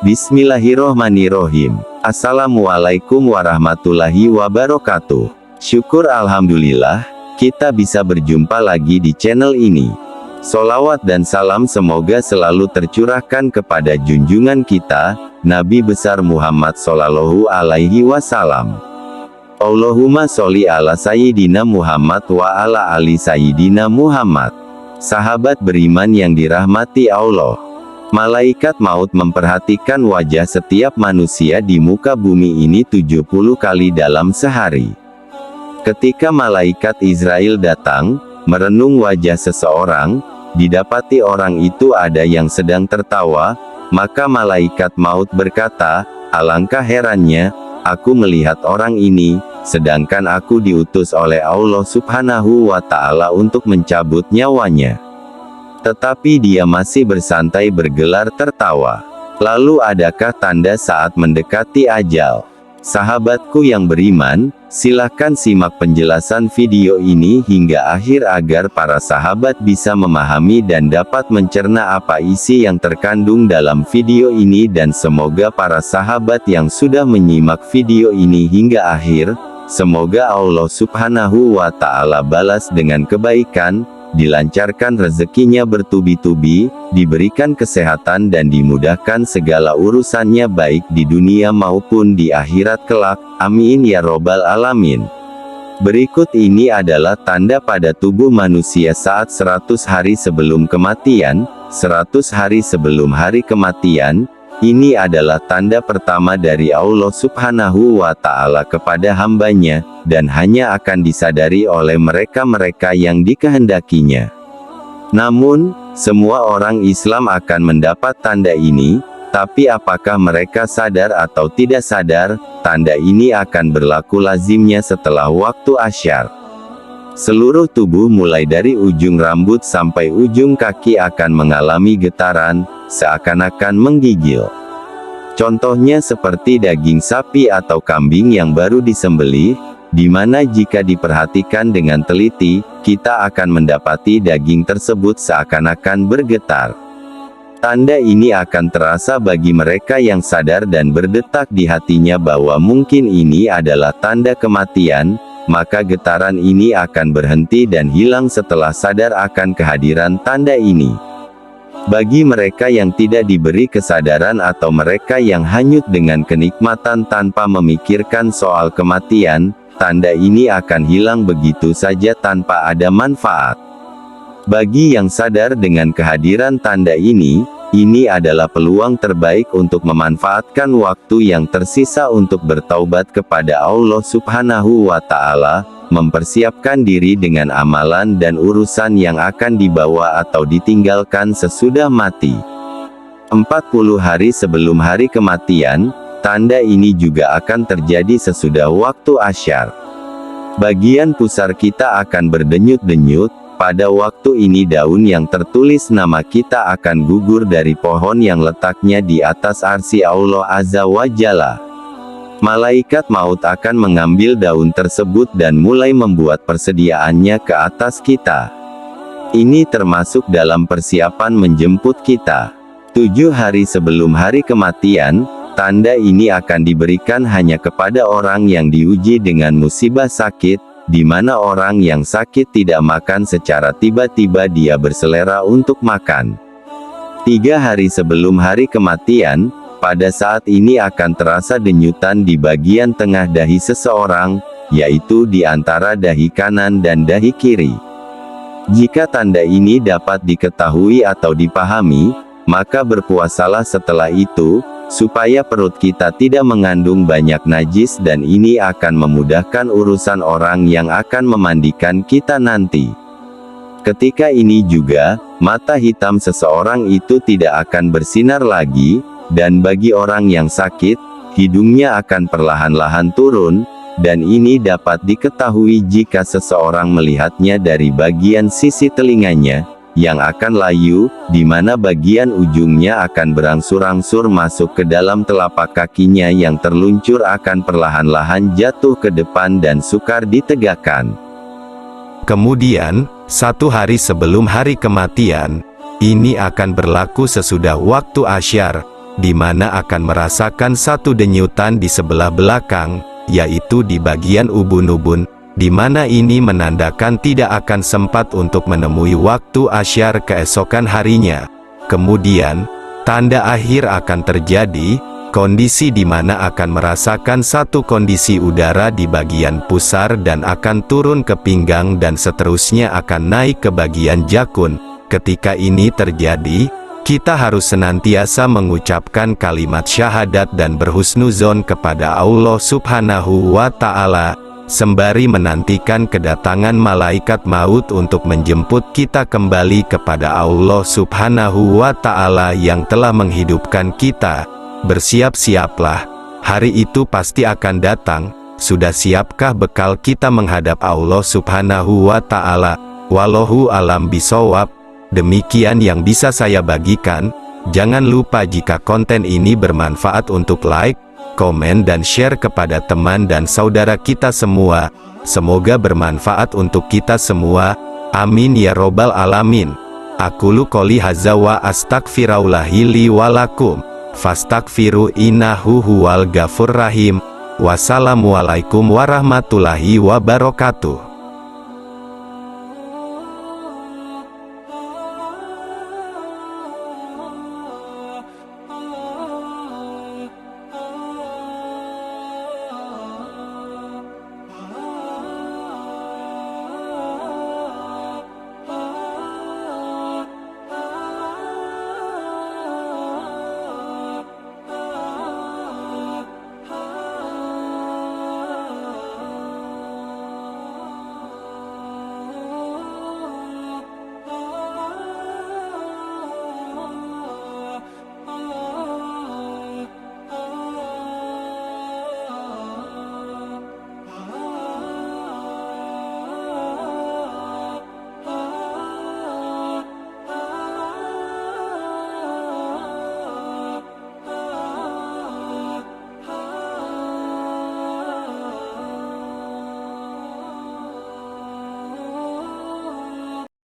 Bismillahirrohmanirrohim. Assalamualaikum warahmatullahi wabarakatuh. Syukur alhamdulillah, kita bisa berjumpa lagi di channel ini. Sholawat dan salam semoga selalu tercurahkan kepada junjungan kita, Nabi besar Muhammad Shallallahu Alaihi Wasallam. Allahumma sholli ala Sayyidina Muhammad wa ala ali Sayyidina Muhammad. Sahabat beriman yang dirahmati Allah. Malaikat maut memperhatikan wajah setiap manusia di muka bumi ini 70 kali dalam sehari. Ketika malaikat Israel datang, merenung wajah seseorang, didapati orang itu ada yang sedang tertawa, maka malaikat maut berkata, "Alangkah herannya, aku melihat orang ini, sedangkan aku diutus oleh Allah Subhanahu wa Ta'ala untuk mencabut nyawanya. Tetapi dia masih bersantai bergelar tertawa. Lalu adakah tanda saat mendekati ajal?" Sahabatku yang beriman, silahkan simak penjelasan video ini hingga akhir agar para sahabat bisa memahami dan dapat mencerna apa isi yang terkandung dalam video ini, dan semoga para sahabat yang sudah menyimak video ini hingga akhir, semoga Allah Subhanahu wa Ta'ala balas dengan kebaikan, dilancarkan rezekinya bertubi-tubi, diberikan kesehatan dan dimudahkan segala urusannya baik di dunia maupun di akhirat kelak, amin ya robbal alamin. Berikut ini adalah tanda pada tubuh manusia saat 100 hari sebelum kematian. 100 hari sebelum hari kematian, ini adalah tanda pertama dari Allah Subhanahu wa Ta'ala kepada hambanya, dan hanya akan disadari oleh mereka-mereka yang dikehendakinya. Namun, semua orang Islam akan mendapat tanda ini, tapi apakah mereka sadar atau tidak sadar, tanda ini akan berlaku lazimnya setelah waktu asyar. Seluruh tubuh mulai dari ujung rambut sampai ujung kaki akan mengalami getaran, seakan-akan menggigil. Contohnya seperti daging sapi atau kambing yang baru disembelih, di mana jika diperhatikan dengan teliti, kita akan mendapati daging tersebut seakan-akan bergetar. Tanda ini akan terasa bagi mereka yang sadar dan berdetak di hatinya bahwa mungkin ini adalah tanda kematian, maka getaran ini akan berhenti dan hilang setelah sadar akan kehadiran tanda ini. Bagi mereka yang tidak diberi kesadaran atau mereka yang hanyut dengan kenikmatan tanpa memikirkan soal kematian, tanda ini akan hilang begitu saja tanpa ada manfaat. Bagi yang sadar dengan kehadiran tanda ini adalah peluang terbaik untuk memanfaatkan waktu yang tersisa untuk bertaubat kepada Allah Subhanahu wa Ta'ala, mempersiapkan diri dengan amalan dan urusan yang akan dibawa atau ditinggalkan sesudah mati. 40 hari sebelum hari kematian, tanda ini juga akan terjadi sesudah waktu asyar. Bagian pusar kita akan berdenyut-denyut. Pada waktu ini daun yang tertulis nama kita akan gugur dari pohon yang letaknya di atas arsy Allah Azza wa Jalla. Malaikat maut akan mengambil daun tersebut dan mulai membuat persediaannya ke atas kita. Ini termasuk dalam persiapan menjemput kita. 7 hari sebelum hari kematian, tanda ini akan diberikan hanya kepada orang yang diuji dengan musibah sakit, di mana orang yang sakit tidak makan secara tiba-tiba dia berselera untuk makan. 3 hari sebelum hari kematian, pada saat ini akan terasa denyutan di bagian tengah dahi seseorang, yaitu di antara dahi kanan dan dahi kiri. Jika tanda ini dapat diketahui atau dipahami, maka berpuasalah setelah itu, supaya perut kita tidak mengandung banyak najis, dan ini akan memudahkan urusan orang yang akan memandikan kita nanti. Ketika ini juga, mata hitam seseorang itu tidak akan bersinar lagi, dan bagi orang yang sakit, hidungnya akan perlahan-lahan turun, dan ini dapat diketahui jika seseorang melihatnya dari bagian sisi telinganya, yang akan layu, di mana bagian ujungnya akan berangsur-angsur masuk ke dalam telapak kakinya yang terluncur akan perlahan-lahan jatuh ke depan dan sukar ditegakkan. Kemudian, 1 hari sebelum hari kematian, ini akan berlaku sesudah waktu asyar, di mana akan merasakan satu denyutan di sebelah belakang, yaitu di bagian ubun-ubun, di mana ini menandakan tidak akan sempat untuk menemui waktu asyar keesokan harinya. Kemudian, tanda akhir akan terjadi, kondisi di mana akan merasakan satu kondisi udara di bagian pusar dan akan turun ke pinggang dan seterusnya akan naik ke bagian jakun. Ketika ini terjadi, kita harus senantiasa mengucapkan kalimat syahadat dan berhusnuzon kepada Allah Subhanahu wa Ta'ala, sembari menantikan kedatangan malaikat maut untuk menjemput kita kembali kepada Allah Subhanahu wa Ta'ala yang telah menghidupkan kita. Bersiap-siaplah, hari itu pasti akan datang. Sudah siapkah bekal kita menghadap Allah Subhanahu wa Ta'ala? Wallahu alam bisawab. Demikian yang bisa saya bagikan. Jangan lupa jika konten ini bermanfaat untuk like, komen dan share kepada teman dan saudara kita semua. Semoga bermanfaat untuk kita semua. Amin ya robbal alamin. Aqulu qouli hadza wa astaghfirullahi li wa lakum. Fastaghfiru innahu huwal ghafur rahim. Wassalamualaikum warahmatullahi wabarakatuh.